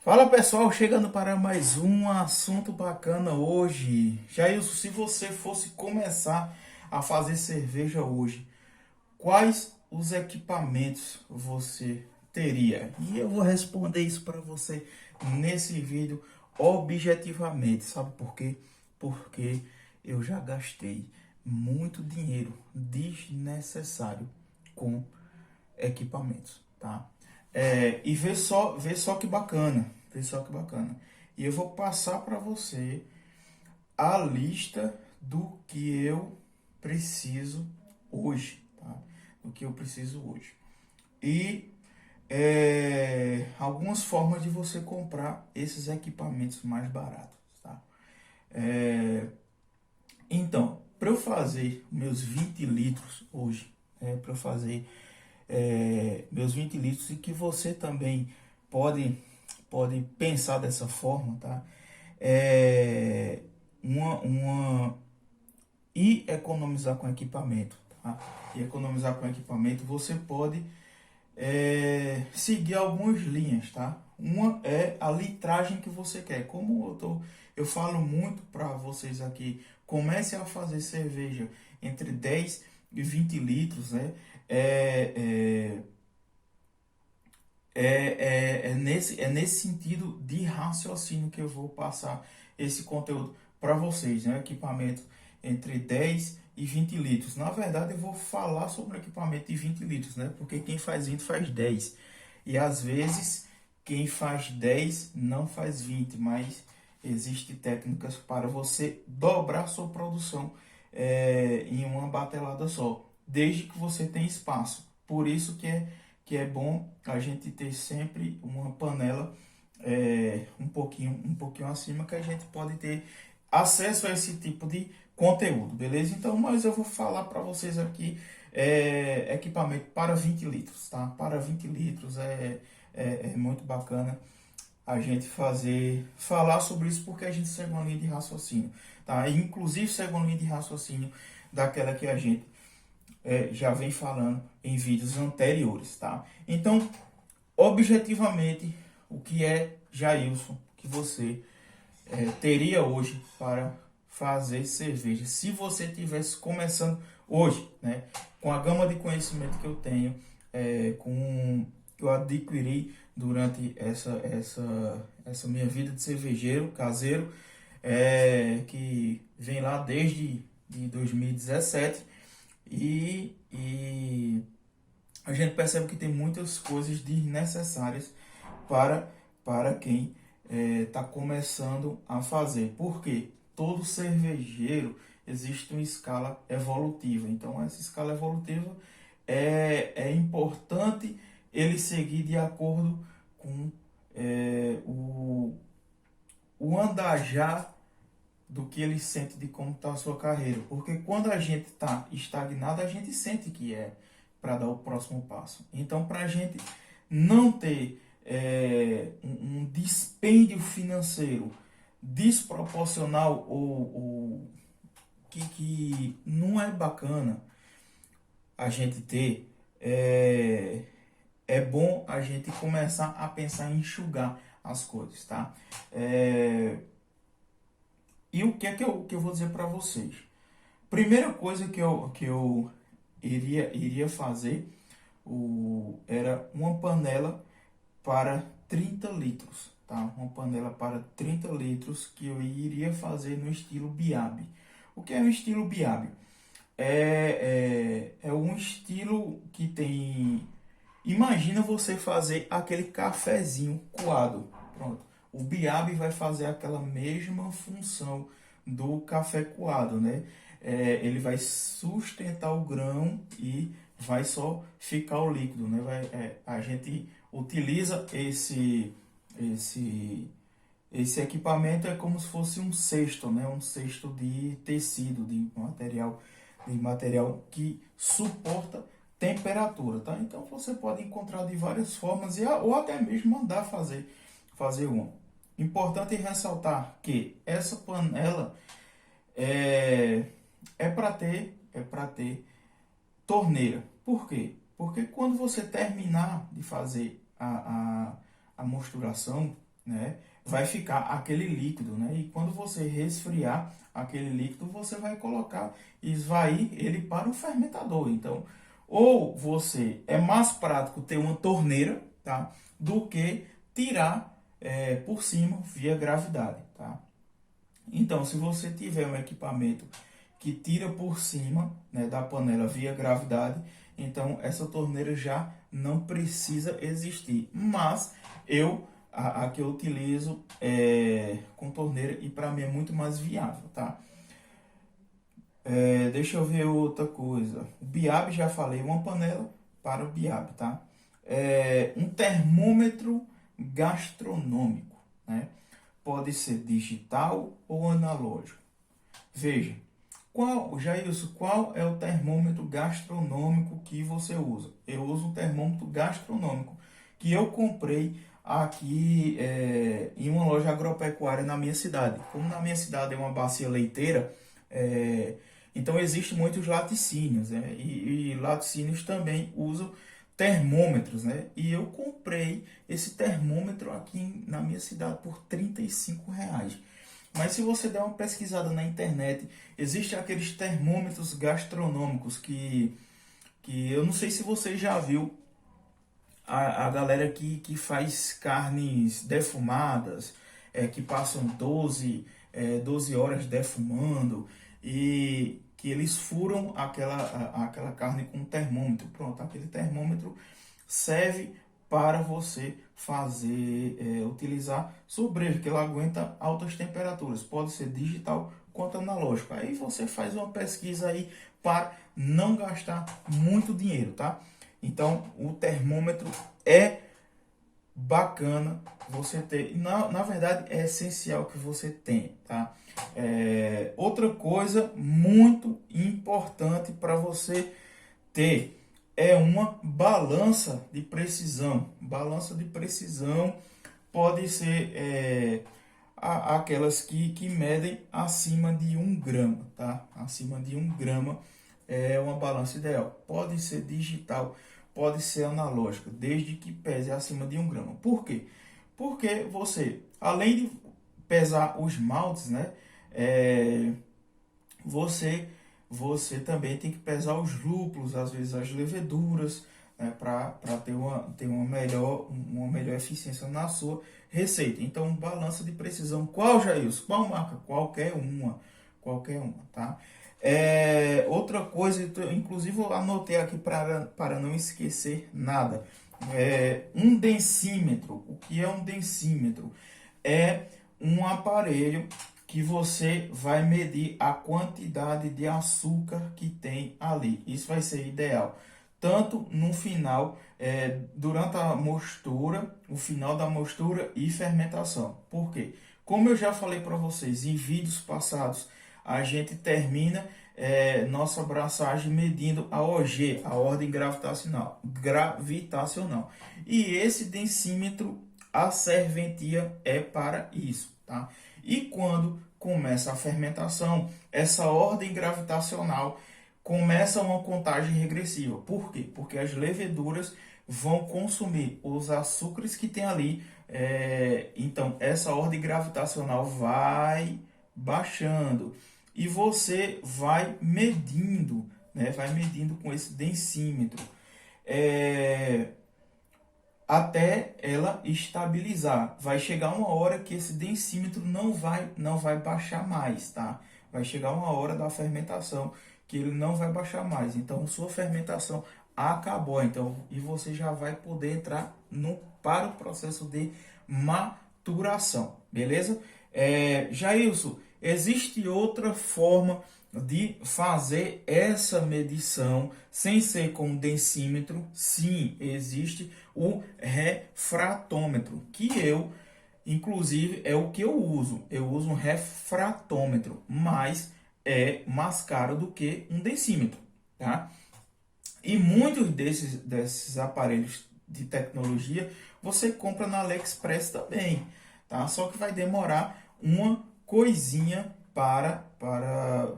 Fala pessoal, chegando para mais um assunto bacana hoje. Jailson, se você fosse começar a fazer cerveja hoje, quais os equipamentos você teria? E eu vou responder isso para você nesse vídeo objetivamente. Sabe por quê? Porque eu já gastei muito dinheiro desnecessário com equipamentos, tá? E vê só que bacana, vê só que bacana. E eu vou passar para você a lista do que eu preciso hoje, tá? Do que eu preciso hoje. E algumas formas de você comprar esses equipamentos mais baratos, tá? Então, para eu fazer meus 20 litros hoje, para eu fazer meus 20 litros, e que você também pode, pode pensar dessa forma, tá? É, uma, e economizar com equipamento, tá? E economizar com equipamento, você pode seguir algumas linhas, tá? Uma é a litragem que você quer. Eu falo muito para vocês aqui, comece a fazer cerveja entre 10 e 20 litros, né? É, é, é nesse sentido de raciocínio que eu vou passar esse conteúdo para vocês, né? Equipamento entre 10 e 20 litros. Na verdade, eu vou falar sobre o equipamento de 20 litros, né? Porque quem faz 20 faz 10. E às vezes, quem faz 10 não faz 20, mas existem técnicas para você dobrar sua produção em uma batelada só, desde que você tenha espaço. Por isso que é bom a gente ter sempre uma panela um pouquinho acima, que a gente pode ter acesso a esse tipo de conteúdo, beleza? Então, mas eu vou falar para vocês aqui equipamento para 20 litros, tá? Para 20 litros é muito bacana a gente falar sobre isso, porque a gente segue uma linha de raciocínio, tá? Inclusive segue uma linha de raciocínio daquela que a gente já vem falando em vídeos anteriores, tá? Então, objetivamente, o que é Jailson que você teria hoje para fazer cerveja? Se você tivesse começando hoje, né? Com a gama de conhecimento que eu tenho, que eu adquiri durante essa minha vida de cervejeiro caseiro, que vem lá desde de 2017 e a gente percebe que tem muitas coisas desnecessárias para, para quem está começando a fazer. Por quê? Todo cervejeiro existe uma escala evolutiva. Então, essa escala evolutiva é importante ele seguir de acordo com o andajar do que ele sente de como está a sua carreira. Porque quando a gente está estagnado, a gente sente que é para dar o próximo passo. Então, para a gente não ter um dispêndio financeiro desproporcional ou que não é bacana a gente ter, é bom a gente começar a pensar em enxugar as coisas, tá? E o que é que eu vou dizer para vocês? Primeira coisa que eu iria fazer era uma panela para 30 litros, tá? Uma panela para 30 litros que eu iria fazer no estilo Biabe. O que é o estilo Biabe? É um estilo que tem... Imagina você fazer aquele cafezinho coado. Pronto. O Biabe vai fazer aquela mesma função do café coado, né? Ele vai sustentar o grão e vai só ficar o líquido, né? A gente utiliza esse equipamento é como se fosse um cesto, né? Um cesto de tecido, de material que suporta temperatura, tá? Então você pode encontrar de várias formas ou até mesmo mandar fazer uma. Importante ressaltar que essa panela é, é para ter torneira. Por quê? Porque quando você terminar de fazer a mosturação, né, vai ficar aquele líquido, né? E quando você resfriar aquele líquido, você vai colocar, esvair ele para o fermentador. Então, ou você é mais prático ter uma torneira, tá, do que tirar por cima via gravidade, tá? Então, se você tiver um equipamento que tira por cima, né, da panela via gravidade, então essa torneira já não precisa existir. Mas a que eu utilizo com torneira e para mim é muito mais viável, tá? Deixa eu ver outra coisa. O biabe já falei, uma panela para o biabe, tá? Um termômetro gastronômico, né? Pode ser digital ou analógico. Veja, Jailson, qual é o termômetro gastronômico que você usa? Eu uso um termômetro gastronômico que eu comprei aqui em uma loja agropecuária na minha cidade. Como na minha cidade é uma bacia leiteira, então existem muitos laticínios, né? E laticínios também usam termômetros, né? E eu comprei esse termômetro aqui na minha cidade por R$ 35. Mas se você der uma pesquisada na internet, existem aqueles termômetros gastronômicos que eu não sei se você já viu a galera que faz carnes defumadas, que passam 12 horas defumando e que eles furam aquela carne com um termômetro. Pronto, aquele termômetro serve para você utilizar sobrejo, que ele aguenta altas temperaturas. Pode ser digital quanto analógico. Aí você faz uma pesquisa aí para não gastar muito dinheiro, tá? Então, o termômetro é bacana você ter. Na verdade, é essencial que você tenha, tá? Outra coisa muito importante para você ter é uma balança de precisão. Balança de precisão pode ser aquelas que medem acima de 1 grama, tá? Acima de 1 grama é uma balança ideal. Pode ser digital, pode ser analógica, desde que pese acima de 1 grama. Por quê? Porque você, além de pesar os maltes, né? Você também tem que pesar os lúpulos, às vezes as leveduras, né, para ter uma melhor eficiência na sua receita. Então, balança de precisão. Qual, Jailson? Qual marca? Qualquer uma, tá? Outra coisa, inclusive eu anotei aqui para não esquecer nada. Um densímetro. O que é um densímetro? É um aparelho que você vai medir a quantidade de açúcar que tem ali. Isso vai ser ideal. Tanto no final, durante a mostura, o final da mostura e fermentação. Por quê? Como eu já falei para vocês em vídeos passados, a gente termina nossa abraçagem medindo a OG, a ordem gravitacional. E esse densímetro, a serventia é para isso, tá? E quando começa a fermentação, essa ordem gravitacional começa uma contagem regressiva. Por quê? Porque as leveduras vão consumir os açúcares que tem ali. Então, essa ordem gravitacional vai baixando. E você vai medindo, né? Vai medindo com esse densímetro. Até ela estabilizar. Vai chegar uma hora que esse densímetro não vai baixar mais, tá? Vai chegar uma hora da fermentação que ele não vai baixar mais. Então, sua fermentação acabou. Então, e você já vai poder entrar para o processo de maturação, beleza? Jailson, existe outra forma de fazer essa medição sem ser com densímetro? Sim, existe o refratômetro, que inclusive, é o que eu uso. Eu uso um refratômetro, mas é mais caro do que um densímetro, tá? E muitos desses aparelhos de tecnologia você compra na AliExpress também, tá? Só que vai demorar uma coisinha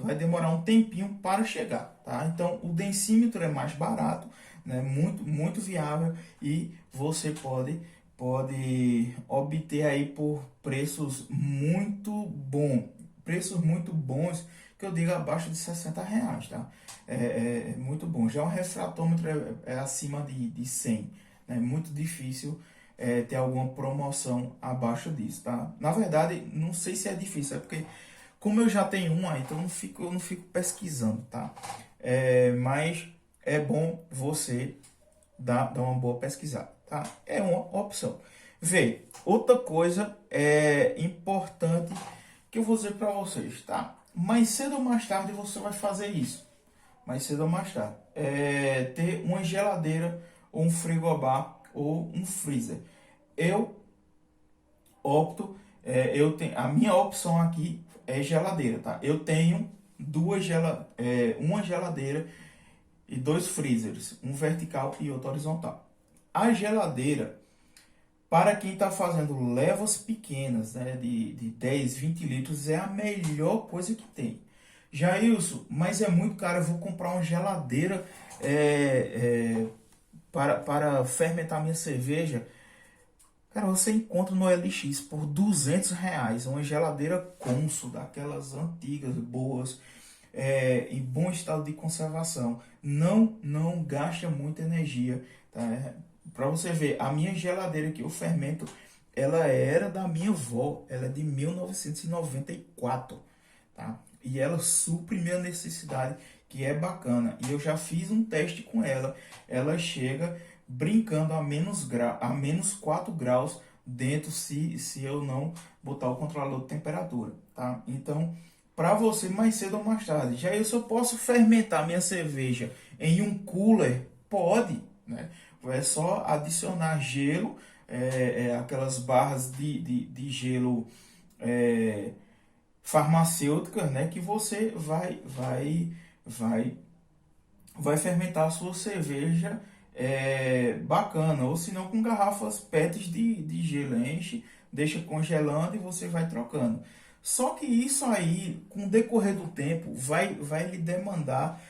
vai demorar um tempinho para chegar, tá? Então, o densímetro é mais barato, né? Muito, muito viável e você pode pode obter aí por preços muito bons, que eu digo abaixo de R$ 60, tá? É muito bom. Já o refratômetro é acima de 100, né? É muito difícil ter alguma promoção abaixo disso, tá? Na verdade, não sei se é difícil, é porque como eu já tenho uma, então eu não fico pesquisando, tá? Mas é bom você dar uma boa pesquisada, tá? É uma opção. Vê, outra coisa importante que eu vou dizer para vocês, tá? Mais cedo ou mais tarde você vai fazer isso. Mais cedo ou mais tarde. Ter uma geladeira, ou um frigobar, ou um freezer. Eu opto, a minha opção aqui é geladeira, tá? Eu tenho uma geladeira e dois freezers, um vertical e outro horizontal. A geladeira, para quem está fazendo levas pequenas, né, de 10, 20 litros, é a melhor coisa que tem. Jailson, mas é muito caro, eu vou comprar uma geladeira para fermentar minha cerveja. Cara, você encontra no LX por R$ 200, uma geladeira Consul, daquelas antigas, boas, em bom estado de conservação. Não gasta muita energia, tá? Para você ver, a minha geladeira que eu fermento, ela era da minha avó, ela é de 1994, tá? E ela supre minha necessidade, que é bacana. E eu já fiz um teste com ela. Ela chega brincando a menos 4 graus dentro, se eu não botar o controlador de temperatura, tá? Então, para você mais cedo ou mais tarde, já eu só posso fermentar minha cerveja em um cooler? Pode, né? É só adicionar gelo, aquelas barras de gelo farmacêuticas, né? Que você vai fermentar a sua cerveja bacana, ou se não com garrafas PETs de gelo, enche, deixa congelando e você vai trocando. Só que isso aí, com o decorrer do tempo, vai lhe demandar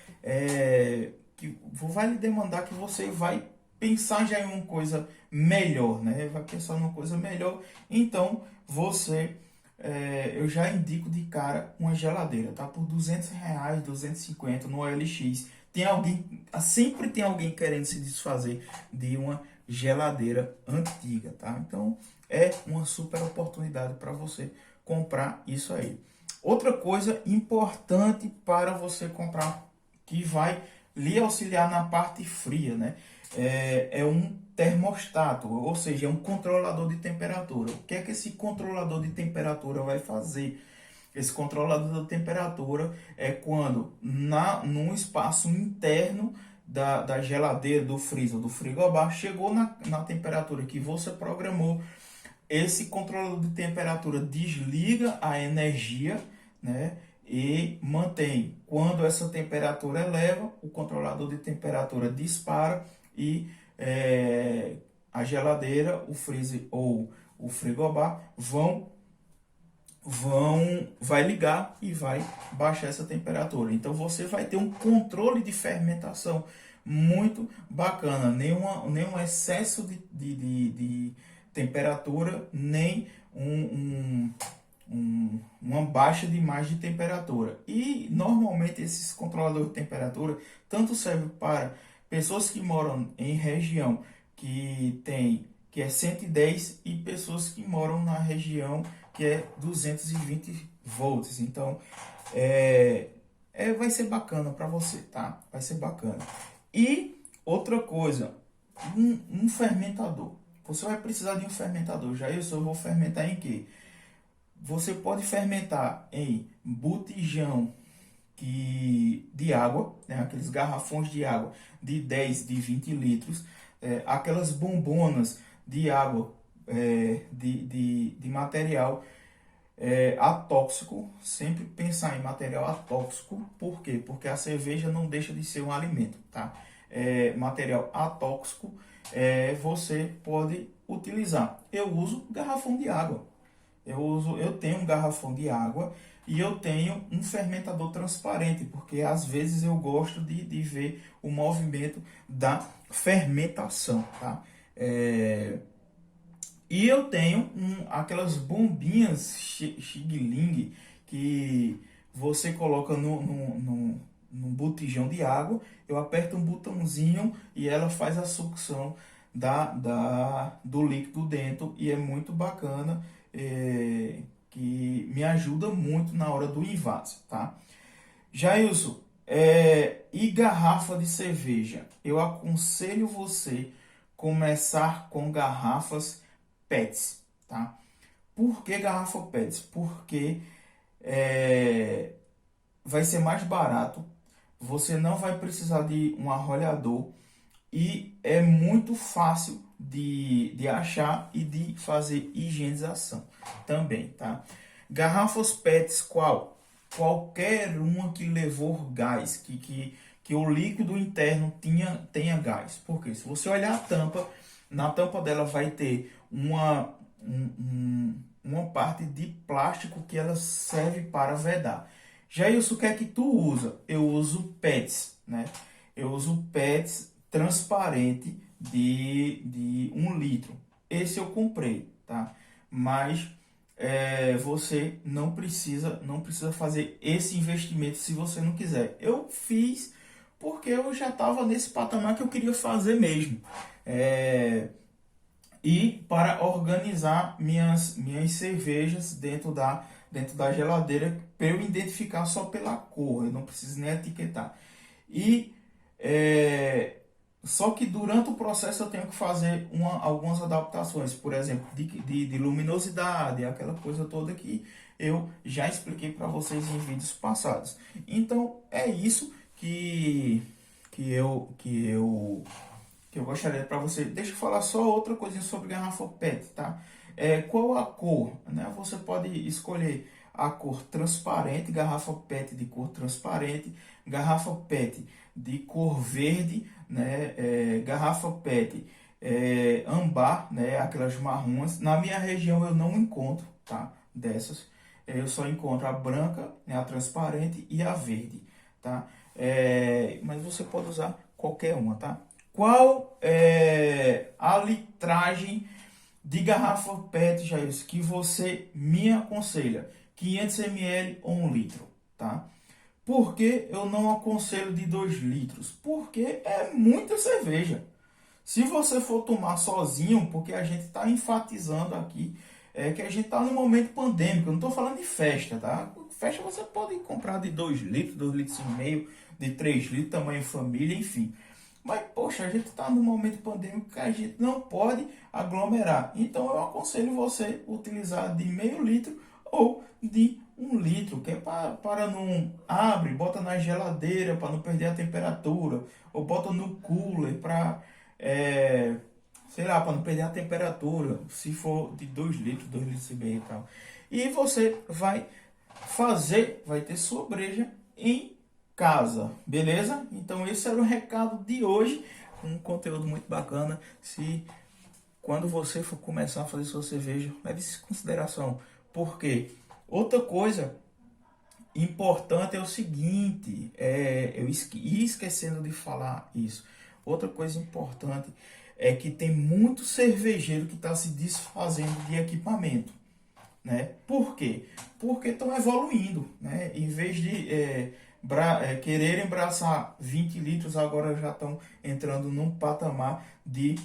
que você vai pensar já em uma coisa melhor, né? Vai pensar numa coisa melhor. Então eu já indico de cara uma geladeira, tá? Por R$ 200, 250 no OLX. Sempre tem alguém querendo se desfazer de uma geladeira antiga, tá? Então é uma super oportunidade para você comprar isso aí. Outra coisa importante para você comprar, que vai lhe auxiliar na parte fria, né? É um termostato, ou seja, é um controlador de temperatura. O que é que esse controlador de temperatura vai fazer? Esse controlador de temperatura é quando num espaço interno da geladeira, do freezer, do frigobar, chegou na temperatura que você programou, esse controlador de temperatura desliga a energia, né? E mantém. Quando essa temperatura eleva, o controlador de temperatura dispara e a geladeira, o freezer ou o frigobar vai ligar e vai baixar essa temperatura. Então você vai ter um controle de fermentação muito bacana, nenhum excesso de temperatura, nem uma baixa demais de temperatura. E normalmente esses controladores de temperatura tanto servem para pessoas que moram em região que é 110 e pessoas que moram na região que é 220 volts. Então vai ser bacana para você, tá? Vai ser bacana. E outra coisa, um fermentador. Você vai precisar de um fermentador. Já eu vou fermentar em quê? Você pode fermentar em botijão de água, né? Aqueles garrafões de água de 10, de 20 litros, aquelas bombonas de água de material atóxico. Sempre pensar em material atóxico. Por quê? Porque a cerveja não deixa de ser um alimento, tá? Material atóxico você pode utilizar. Eu uso garrafão de água. Eu tenho um garrafão de água e eu tenho um fermentador transparente, porque às vezes eu gosto de ver o movimento da fermentação, tá? E eu tenho aquelas bombinhas Xing que você coloca no botijão de água, eu aperto um botãozinho e ela faz a sucção do líquido dentro e é muito bacana, que me ajuda muito na hora do invase, tá? Jailson, e garrafa de cerveja? Eu aconselho você começar com garrafas PETs, tá? Por que garrafa PETs? Porque é, vai ser mais barato, você não vai precisar de um arrolhador e é muito fácil de achar e de fazer higienização também, tá? Garrafas PETs, qualquer uma que levou gás, que o líquido interno tenha gás. Porque se você olhar a tampa, na tampa dela vai ter uma parte de plástico que ela serve para vedar. Já isso, o que é que tu usa? Eu uso PETs, né? Eu uso PETs transparente de 1 litro. Esse eu comprei, tá? Mas você não precisa fazer esse investimento se você não quiser. Eu fiz porque eu já estava nesse patamar que eu queria fazer mesmo. E para organizar minhas cervejas dentro da geladeira, para eu identificar só pela cor, eu não preciso nem etiquetar. E só que durante o processo eu tenho que fazer algumas adaptações, por exemplo, de luminosidade, aquela coisa toda que eu já expliquei para vocês em vídeos passados. Então é isso que eu gostaria para você. Deixa eu falar só outra coisinha sobre garrafa PET, tá? Qual a cor, né? Você pode escolher a cor transparente, garrafa PET de cor transparente, garrafa PET de cor verde, né? Garrafa PET âmbar, né? Aquelas marrons. Na minha região eu não encontro, tá? Dessas. Eu só encontro a branca, né? A transparente e a verde, tá? Mas você pode usar qualquer uma, tá? Qual é a litragem de garrafa PET, Jair, que você me aconselha? 500 ml ou 1 litro, tá? Por que eu não aconselho de 2 litros? Porque é muita cerveja. Se você for tomar sozinho, porque a gente está enfatizando aqui que a gente está num momento pandêmico, eu não estou falando de festa, tá? Festa você pode comprar de 2 litros, 2 litros e meio, de 3 litros, tamanho família, enfim. Mas, poxa, a gente está num momento pandêmico que a gente não pode aglomerar. Então, eu aconselho você utilizar de meio litro ou de 1 litro, que é para não abre, bota na geladeira para não perder a temperatura, ou bota no cooler para, sei lá, para não perder a temperatura, se for de 2 litros, 2 litros e meio e tal. E você vai ter sua breja em casa, beleza? Então esse era o recado de hoje, um conteúdo muito bacana. Se quando você for começar a fazer sua cerveja, leve isso em consideração. Porque outra coisa importante é o seguinte, eu ia esquecendo de falar isso. Outra coisa importante é que tem muito cervejeiro que está se desfazendo de equipamento, né? Por quê? Porque estão evoluindo, né? Em vez de quererem abraçar 20 litros, agora já estão entrando num patamar de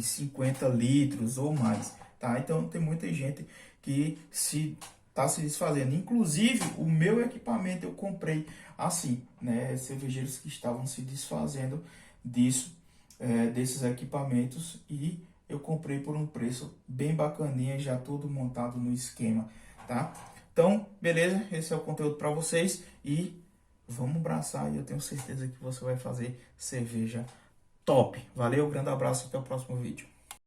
50 litros ou mais, tá? Então tem muita gente que está se desfazendo. Inclusive o meu equipamento eu comprei assim, né? Cervejeiros que estavam se desfazendo desses equipamentos, e eu comprei por um preço bem bacaninha, já tudo montado no esquema, tá? Então, beleza? Esse é o conteúdo para vocês e vamos abraçar, e eu tenho certeza que você vai fazer cerveja top. Valeu, grande abraço, até o próximo vídeo.